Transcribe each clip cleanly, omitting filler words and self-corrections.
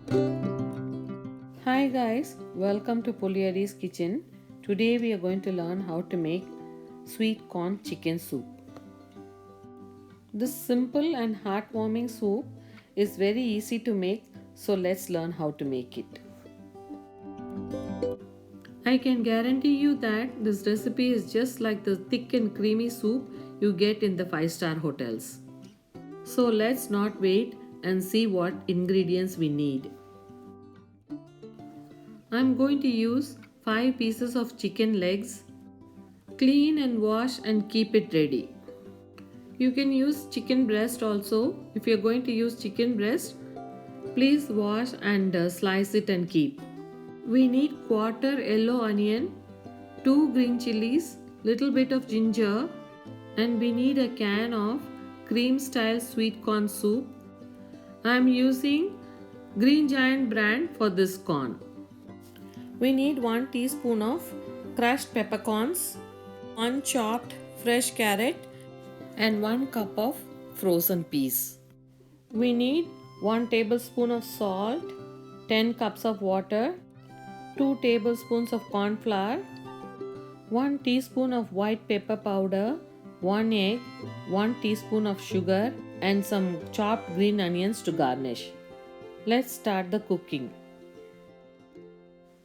Hi guys, welcome to Puliari's kitchen. Today we are going to learn how to make sweet corn chicken soup. This simple and heartwarming soup is very easy to make, so let's learn how to make it. I can guarantee you that this recipe is just like the thick and creamy soup you get in the 5-star hotels. So let's not wait and see what ingredients we need. I'm going to use 5 pieces of chicken legs. Clean and wash and keep it ready. You can use chicken breast also. If you're going to use chicken breast, please wash and slice it and keep. We need quarter yellow onion, 2 green chilies, little bit of ginger, and we need a can of cream style sweet corn soup. I'm using Green Giant brand for this corn. We need 1 teaspoon of crushed peppercorns, 1 chopped fresh carrot, and 1 cup of frozen peas. We need 1 tablespoon of salt, 10 cups of water, 2 tablespoons of corn flour, 1 teaspoon of white pepper powder, 1 egg, 1 teaspoon of sugar, and some chopped green onions to garnish. Let's start the cooking.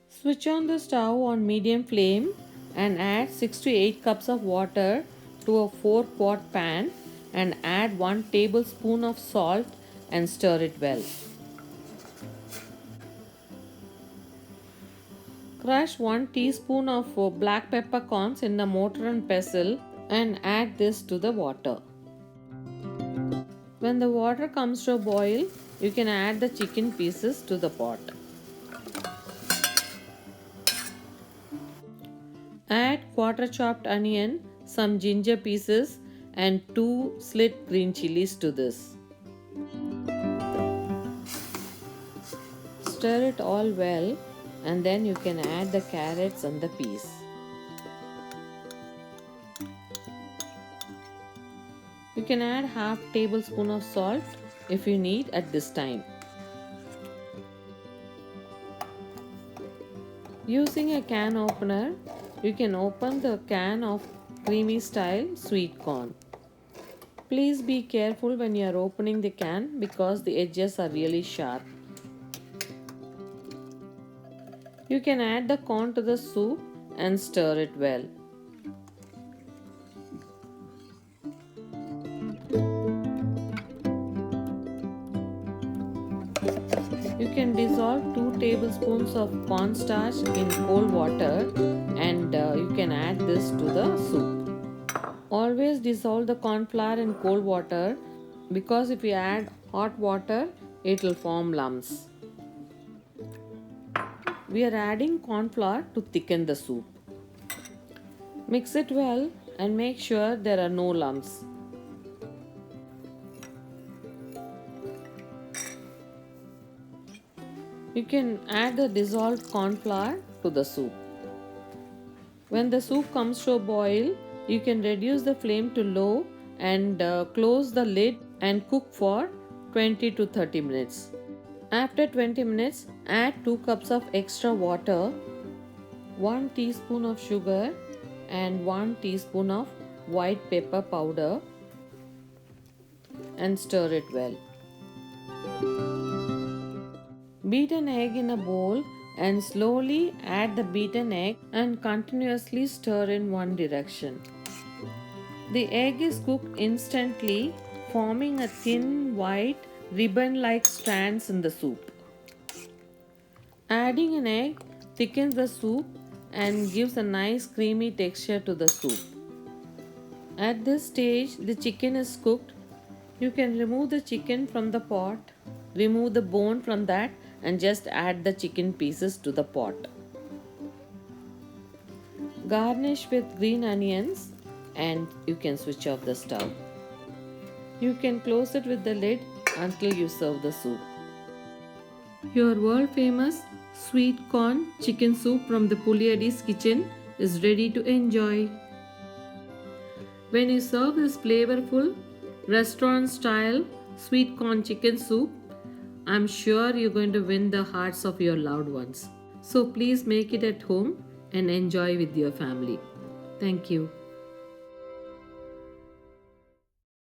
Switch on the stove on medium flame and add 6 to 8 cups of water to a 4-quart pan and add 1 tablespoon of salt and stir it well. Crush 1 teaspoon of black peppercorns in a mortar and pestle and add this to the water. When the water comes to a boil, you can add the chicken pieces to the pot. Add quarter chopped onion, some ginger pieces, and 2 slit green chilies to this. Stir it all well and then you can add the carrots and the peas. You can add half tablespoon of salt if you need at this time. Using a can opener, you can open the can of creamy style sweet corn. Please be careful when you are opening the can because the edges are really sharp. You can add the corn to the soup and stir it well. You can dissolve 2 tablespoons of cornstarch in cold water and you can add this to the soup. Always dissolve the corn flour in cold water because if you add hot water, it will form lumps. We are adding corn flour to thicken the soup. Mix it well and make sure there are no lumps. You can add the dissolved corn flour to the soup. When the soup comes to a boil, you can reduce the flame to low and close the lid and cook for 20 to 30 minutes. After 20 minutes, add 2 cups of extra water, 1 teaspoon of sugar and 1 teaspoon of white pepper powder and stir it well. Beat an egg in a bowl and slowly add the beaten egg and continuously stir in one direction. The egg is cooked instantly, forming a thin white ribbon-like strands in the soup. Adding an egg thickens the soup and gives a nice creamy texture to the soup. At this stage, the chicken is cooked. You can remove the chicken from the pot, remove the bone from that and just add the chicken pieces to the pot. Garnish with green onions and you can switch off the stove. You can close it with the lid until you serve the soup. Your world famous sweet corn chicken soup from the Puliari's kitchen is ready to enjoy. When you serve this flavorful restaurant style sweet corn chicken soup, I'm sure you're going to win the hearts of your loved ones. So please make it at home and enjoy with your family. Thank you.